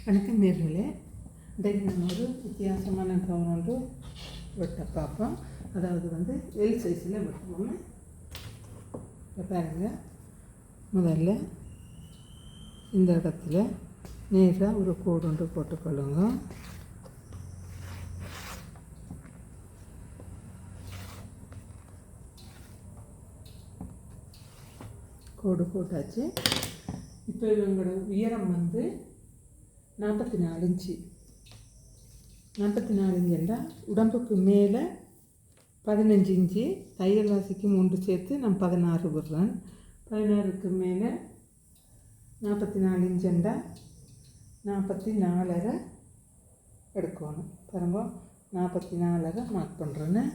வணக்கம் நேர்களே, இன்றைக்கு நம்ம ஒரு வித்தியாசமான கவுன் ஒன்று வெட்ட பார்ப்போம். அதாவது எல் சைஸில் வெட்டுவோம். இப்போ பாருங்கள், முதல்ல இந்த இடத்துல நேராக ஒரு கோடு ஒன்று போட்டுக்கொள்ளுங்க. கோடு போட்டாச்சு. இப்போ இவங்களோட உயரம் 44 இன்ச்சு. 44 இன்ச்சுன்னா உடம்புக்கு மேலே 15 இன்ச்சு, தையல் வாசிக்கு 3 சேர்த்து நான் 16 விடுறேன். 16க்கு மேலே 44 இன்ச்சுண்டா 44.5 எடுக்கணும். பாருங்க, 44.5 மார்க் பண்ணுறேன்னு.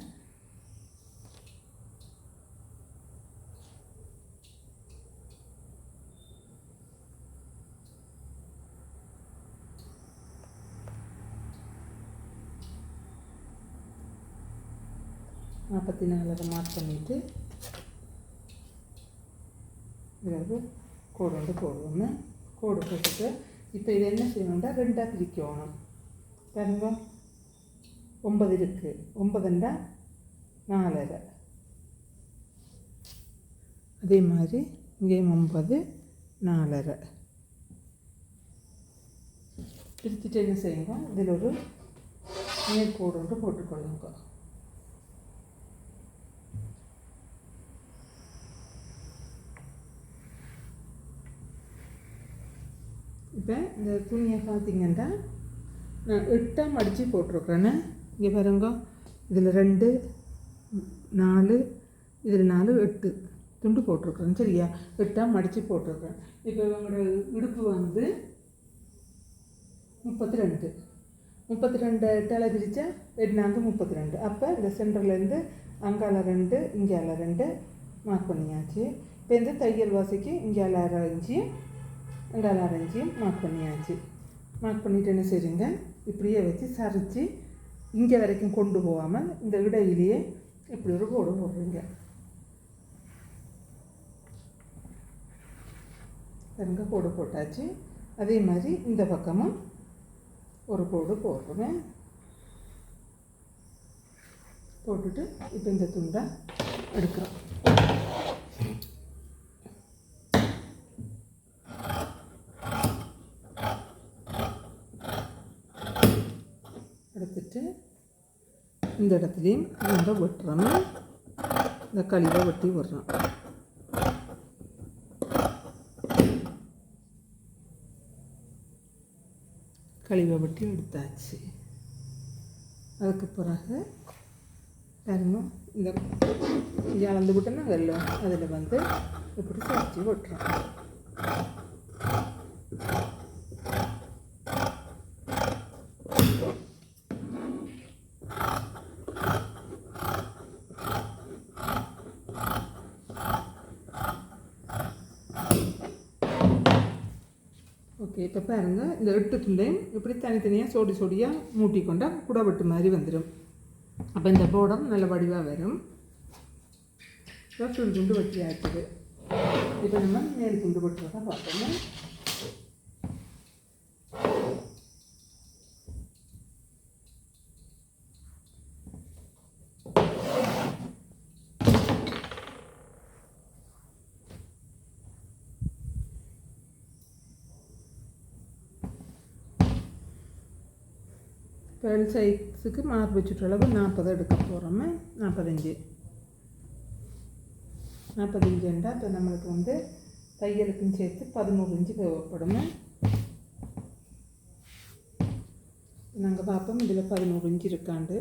மார்க் பண்ணிவிட்டு பிறகு கோடு வந்து போடுவோம். கோடு போட்டுட்டு இப்போ இது என்ன செய்யணும்டா, 2ஆக பிரிக்கணும். பாருங்க, 9 இருக்குது. 9ண்டா 4.5. அதே மாதிரி இங்கேயும் 9, 4.5 பிரிச்சுட்டு என்ன செய்யுங்க, இதில் ஒரு நேர்கோடு ஒன்று போட்டுக்கொள்ளுங்க. இப்போ இந்த துணியை பார்த்திங்கன்னா நான் 8ஆக மடித்து போட்டிருக்கிறேன்னு. இங்கே பாருங்க, இதில் 2, 4, இதில் 4, 8 துண்டு போட்டிருக்கிறேன். சரியா, 8ஆக மடித்து போட்டிருக்கிறேன். இப்போ இவங்களோட இடுப்பு 32. 32 8ஆல் பிரித்தா 8 32. அப்போ இந்த சென்டர்லேருந்து அங்கால 2, இங்கால 2 மார்க் பண்ணியாச்சு. இப்போ இந்த தையல் வாசிக்கு இங்கால 1/2 இன்ச்சு, அங்கால 1/2 இன்ச்சு மார்க் பண்ணியாச்சு. மார்க் பண்ணிவிட்டு என்ன செய்யுங்க, இப்படியே வச்சு சரித்து இங்கே வரைக்கும் கொண்டு போகாமல் இந்த இடையிலேயே இப்படி ஒரு கோடு போடுறீங்க. பாருங்க, கோடு போட்டாச்சு. அதே மாதிரி இந்த பக்கமும் ஒரு கோடு போடுறேன். போட்டுட்டு இப்போ இந்த துண்டை எடுக்கிறோம். எடுத்துட்டு இந்த இடத்துலையும் நம்ம வெட்டுறோம். இந்த கழிவை வெட்டி விடுறோம். கழிவை வெட்டி எடுத்தாச்சு. அதுக்கு பிறகு பாருங்க, இந்த இழந்து விட்டோன்னா வெல்லம் அதில் இப்படி சரிச்சு வெட்டுறோம். ஓகே, இப்போ பாருங்கள், இந்த 8 துண்டையும் இப்படி தனித்தனியாக சொடியாக மூட்டிக்கொண்டால் குடவெட்டு மாதிரி வந்துடும். அப்போ இந்த போடம் நல்ல வடிவாக வரும். இப்போ துண்டு வெட்டி ஆச்சுது. இப்போ நம்ம மேல் துண்டு வெட்டுறதா பார்ப்போம். எல் சைஸுக்கு மார்பு சுற்றளவு 40 எடுக்க போகிறோம். 45 இன்ச்சுண்டா இப்போ நம்மளுக்கு தையலுக்கும் சேர்த்து 11 இன்ச்சு தேவைப்படும். நாங்கள் பார்ப்போம் இதில் 11 இன்ச்சு இருக்காண்டு.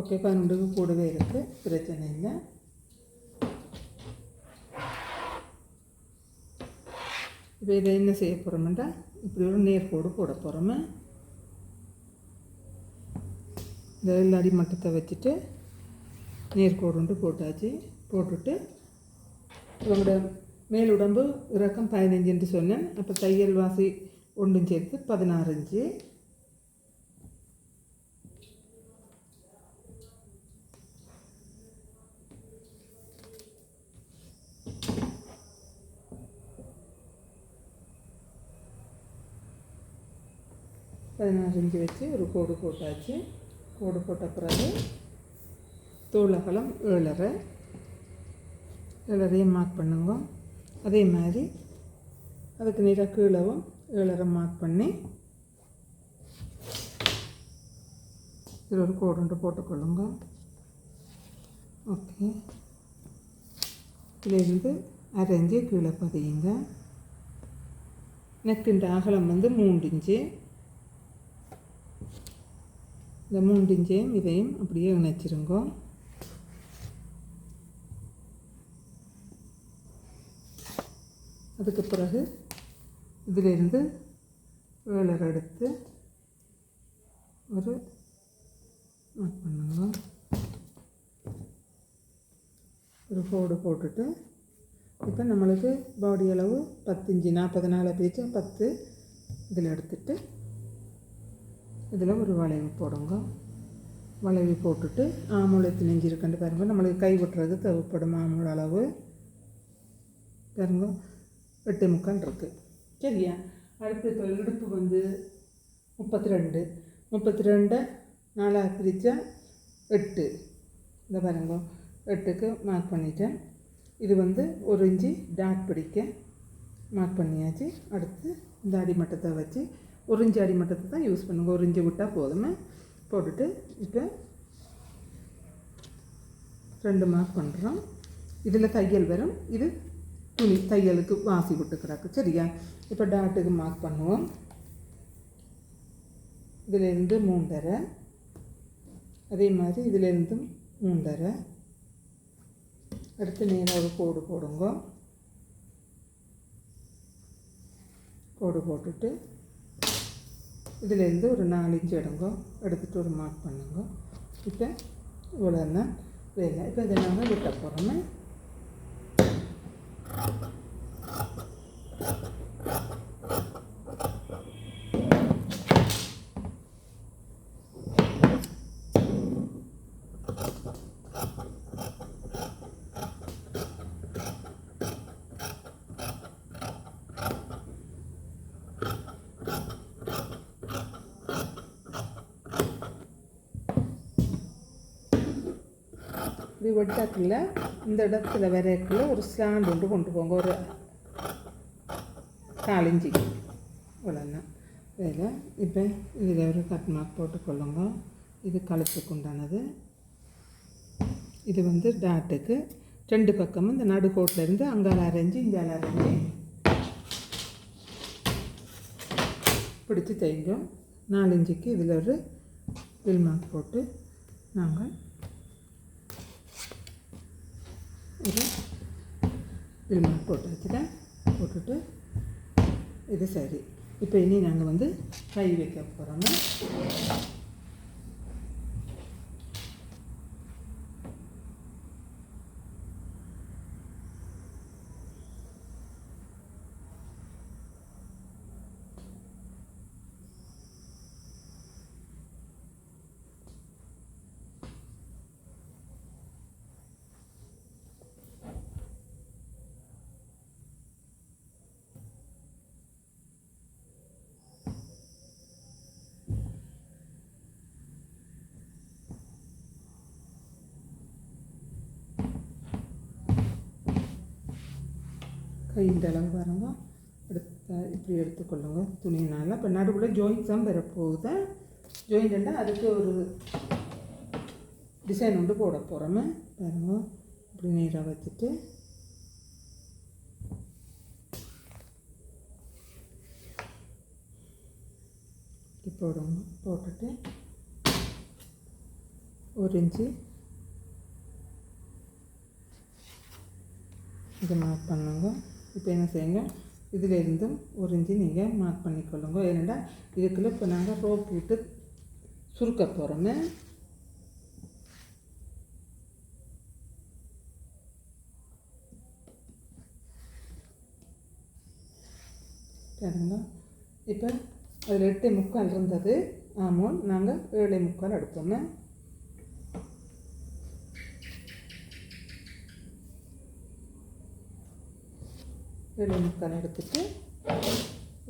ஓகே, 12 கூடவே இருக்குது, பிரச்சனை இல்லை. இப்போ இதை என்ன செய்ய போகிறோம்டா, இப்படி ஒரு நேர்கோடு போட போகிறோம். இந்த அடி மட்டத்தை வச்சுட்டு நேர்கோடு போட்டாச்சு. போட்டுட்டு இவங்களோட மேல் உடம்பு இறக்கம் 15 இன்ச்சு சொன்னேன். அப்போ தையல் வாசி 1 சேர்த்து 16 இன்ச்சு. 16 இன்ச்சு வச்சு ஒரு கோடு போட்டாச்சு. கோடு போட்ட பிறகு தோள் அகலம் 7.5 7.5 மார்க் பண்ணுங்க. அதே மாதிரி அதுக்கு நேராக கீழவும் 7.5 மார்க் பண்ணி இதில் ஒரு கோடு போட்டுக்கொள்ளுங்க. ஓகே, இதிலேருந்து 1/2 இன்ச்சு கீழே பதியுங்க. நெக்கின்ற அகலம் வந்து 3 இன்ச்சு. இந்த 3 இன்ச்சையும் இதையும் அப்படியே இணைச்சிருங்க. அதுக்கு பிறகு இதிலிருந்து 7.5 எடுத்து ஒரு மார்க் பண்ணுங்க. ஒரு கோடு போட்டுட்டு இப்போ நம்மளுக்கு பாடி அளவு 10 இன்ச்சு 44 பிரித்து 10 இதில் எடுத்துட்டு இதில் ஒரு வளைவு போடுங்க. வளைவு போட்டுட்டு ஆமூல் எத்தனை இன்ச்சு இருக்குன்னு பாருங்க. நம்மளுக்கு கை விட்டுறது தேவைப்படும் ஆமூல் அளவு பாருங்க 8.75 இருக்குது. சரியா? அடுத்து இப்போ இடுப்பு வந்து 32 4 பிரித்தா 8. இந்த பாருங்க 8க்கு மார்க் பண்ணிட்டேன். இது வந்து 1 இன்ச்சு டாட் பிடிக்க மார்க் பண்ணியாச்சு. அடுத்து இந்த அடிமட்டத்தை வச்சு 1 இன்ச்சு அடிமட்டத்தை தான் யூஸ் பண்ணுங்க. 1 இன்ச்சு விட்டால் போதுமே. போட்டுட்டு இப்போ 2 மார்க் பண்ணுறோம். இதில் தையல் வரும். இது துணி தையலுக்கு வாசி விட்டு கிடக்கு. சரியா? இப்போ டாட்டுக்கு மார்க் பண்ணுவோம். இதிலேருந்து 3.5 அதே மாதிரி இதிலேருந்து 3.5. அடுத்து நேராக ஒரு கோடு போடுங்க. கோடு போட்டுட்டு இதிலேருந்து ஒரு 4 இன்ச்சு எடுங்க. எடுத்துகிட்டு ஒரு மார்க் பண்ணுங்க. இப்போ இவ்வளோ தான் வேலை. இப்போ இதை நாங்கள் விட்ட போகிறோமே. இப்படி வெட்டாக்கில் இந்த இடத்துல வரைக்குள்ள ஒரு ஸ்டாண்ட் ஒன்று கொண்டு போங்க. ஒரு 4 இன்ச்சுக்கு இவ்வளோதான் வேலை. இப்போ இதில் ஒரு கட் மார்க் போட்டுக்கொள்ளுங்க. இது கழுத்துக்கு உண்டானது. இது வந்து டாட்டுக்கு 2 பக்கமும் இந்த நடுக்கோட்டிலேருந்து அங்கால 1/2 இன்ச்சு இங்கால 1/2 இன்ச்சு பிடிச்சி தைங்க. 4 இன்ச்சுக்கு இதில் ஒரு வில் மார்க் போட்டு நாங்கள் ஒரு வில் மார்க் போட்டு வச்சுட்டேன். போட்டுட்டு இது சரி. இப்போ இனி நாங்கள் வந்து கை வைக்க போகிறோங்க. கையின் அளவு பாருங்க. இப்படி எடுத்துக்கொள்ளுங்க துணியினால். இப்போ நடுவில் ஜாயிண்ட் தான் வரப்போகுது. ஜாயிண்ட்னா அதுக்கு ஒரு டிசைன் ஒன்று போட போகிறோமே. பாருங்க இப்படி நேராக வச்சுட்டு இப்படி போடுங்க. போட்டுட்டு 1 இன்ச்சு இதை மார்க் பண்ணுங்க. இப்போ என்ன செய்யுங்க, இதிலேருந்து 1 இன்ச்சு நீங்கள் மார்க் பண்ணிக்கொள்ளுங்க. ஏன்னா இதுக்குள்ளே இப்போ நாங்கள் ரோப் விட்டு சுருக்க போகிறோமே. சரிங்க. இப்போ அதில் 8.75 இருந்தது ஆமாம். நாங்கள் 7.75 எடுப்போமே. எடுத்துட்டு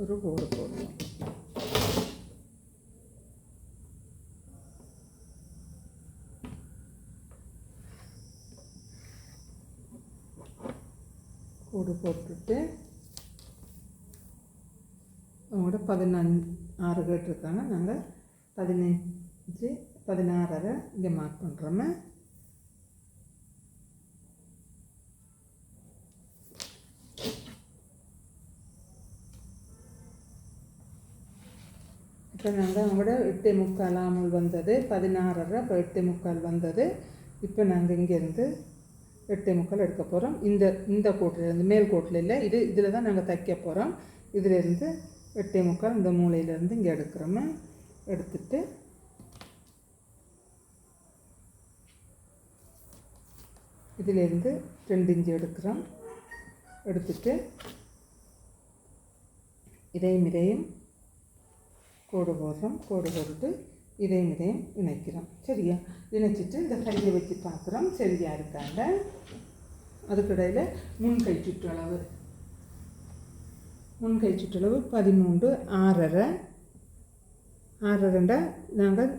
ஒரு கோடு போடுவோம். கோடு போட்டுட்டு அவங்களோட 16 கேட்டிருக்காங்க. நாங்கள் 15 16 இங்கே மார்க் பண்ணுறோமே. இப்போ நாங்கள் அவங்களோட 8.75 ஆமல் வந்தது 16, இப்போ 8.75 வந்தது. இப்போ நாங்கள் இங்கேருந்து 8.75 எடுக்க போகிறோம். இந்த கோட்டிலேருந்து மேல் கோட்டில் இல்லை, இதில் தான் நாங்கள் தைக்க போகிறோம். இதிலேருந்து 8.75 இந்த மூலையிலேருந்து இங்கே எடுக்கிறோமே. எடுத்துட்டு இதிலேருந்து 2 இன்ச்சு எடுக்கிறோம். எடுத்துட்டு இதையும் கோடு போடுறோம். கோடு போட்டுட்டு இதையும் இணைக்கிறோம். சரியா? இணைச்சிட்டு இந்த கையை வச்சு பார்க்குறோம் சரியா இருக்காங்க. அதுக்கிடையில் முன்கை சுற்றளவு 13 6.5 நாங்கள்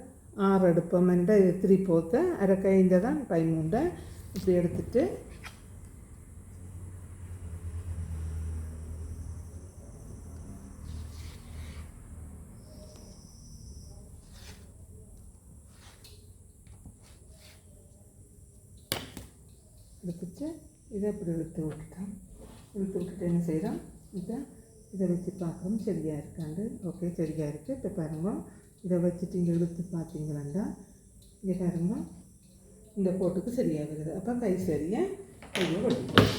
6 எடுப்போம். இது 3/4 அரை கைந்த தான் 13 இப்படி எடுத்துட்டு இதை இப்படி இழுத்து விட்டுட்டு என்ன செய்கிறோம், இதை வச்சு பார்க்குறோம் சரியா இருக்காண்டு. ஓகே சரியா இருக்குது. இப்போ பாருங்க, இதை வச்சுட்டு இங்கே இழுத்து பார்த்தீங்களாண்டா இங்கே பாருங்க இந்த கோட்டுக்கு சரியாக வருது. அப்போ கை சரியாக கையை ஒட்டிக்கலாம்.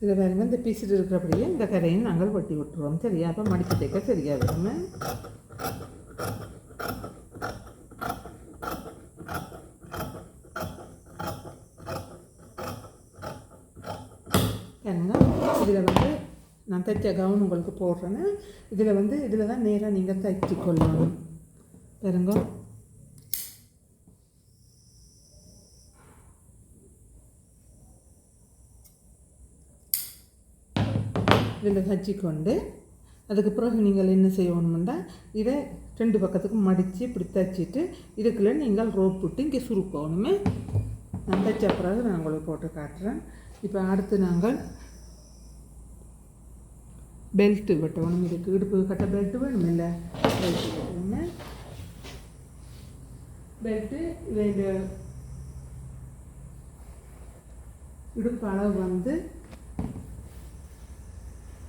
இதில் பாருங்க இந்த பீஸில் இருக்கிறபடியே இந்த கரையும் நாங்கள் வெட்டி விட்டுருவோம். சரியா? அப்போ மடித்து தைக்க சரியாக வருமே. பாருங்க, இதில் நான் தைச்ச கவுன் உங்களுக்கு போடுறேன்னு இதில் தான் நேராக நீங்கள் தைச்சி கொள்ளணும். பாருங்க, இதில் தைச்சிக்கொண்டு அதுக்கு பிறகு நீங்கள் என்ன செய்யணும்னா இதை 2 பக்கத்துக்கும் மடித்து இப்படி தைச்சிட்டு இதுக்குள்ளே நீங்கள் ரோப் விட்டு இங்கே சுருக்கணுமே. நான் தைச்ச பிறகு நான் உங்களுக்கு போட்டு காட்டுறேன். இப்போ அடுத்து நாங்கள் பெல்ட்டு வெட்டணும். இதுக்கு இடுப்பு கட்ட பெல்ட்டு வேணும் இல்லை, பெல்ட்டு வெட்டணுமே. பெல்ட்டு இந்த இடுப்பு அளவு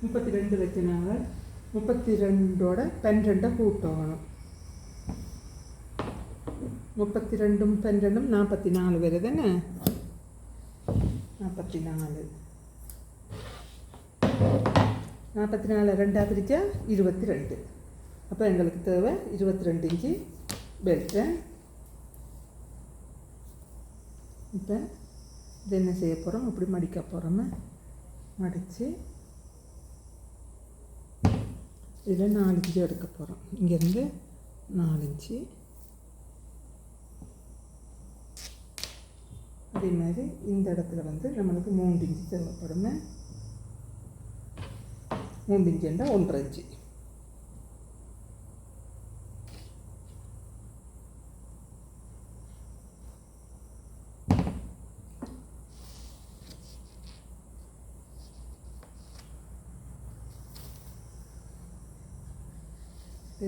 32 வச்சுனாங்க. 32ஓட 12 கூட்டணும். 32 12 44 வருதுன்னு 44 2 பிரித்தா 22. அப்போ எங்களுக்கு தேவை 22 இன்ச்சு பெல்ட்டு. இப்போ இது என்ன செய்ய போகிறோம், இப்படி மடிக்க போகிறோம். மடித்து இதில் 4 இன்ச்சு எடுக்க போகிறோம். இங்கேருந்து 4 இன்ச்சு. அதே மாதிரி இந்த இடத்துல நம்மளுக்கு 3 இன்ச்சு தேவைப்படும். 3 இன்ச்சுண்டா 1.5 இன்ச்சு.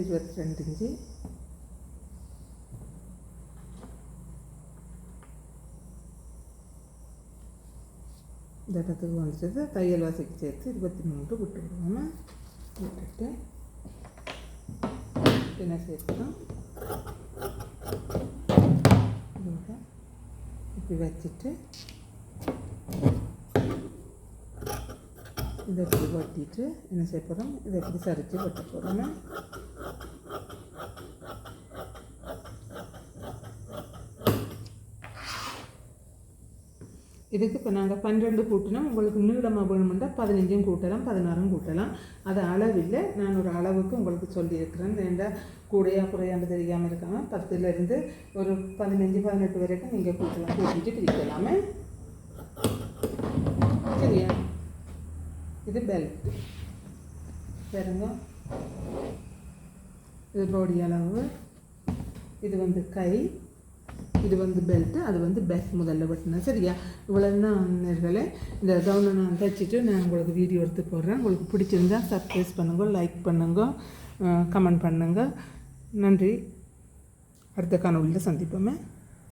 இது 22 இன்ச்சு. இந்த இடத்துக்கு வந்துட்டு தையல் வாசிக்கு சேர்த்து 23 விட்டு விடுவோம். விட்டுட்டு என்ன சேர்க்கணும், இப்படி வச்சுட்டு இதை இப்படி வெட்டிட்டு என்ன செய்ய போகிறோம், இதை இப்படி சரித்து வெட்ட போகிறோம். இதுக்கு இப்போ நாங்கள் 12 கூட்டினோம். உங்களுக்கு நீளமாக வேணுமெண்டா 15 கூட்டலாம், 16 கூட்டலாம். அது அளவில் நான் ஒரு அளவுக்கு உங்களுக்கு சொல்லியிருக்கிறேன். ரெண்டா கூடையா குறையாண்டு தெரியாமல் இருக்காங்க. 10லேருந்து ஒரு 15 18 வரைக்கும் நீங்கள் கூட்டலாம், கூட்டிட்டு பிரிக்கலாமே. சரியா? இது பெல்ட் பாருங்க, இது பாடி அளவு, இது வந்து கை, இது வந்து பெல்ட்டு, அது வந்து பேக் முதல்ல வெட்டினேன். சரியா? இவ்வளோ தான் நேர்களே. இந்த கவுனை நான் தைச்சிட்டு நான் உங்களுக்கு வீடியோ எடுத்து போடுறேன். உங்களுக்கு பிடிச்சிருந்தா சப்ஸ்கிரைப் பண்ணுங்க, லைக் பண்ணுங்க, கமெண்ட் பண்ணுங்க. நன்றி. அடுத்த காணொலியில் சந்திப்போமே.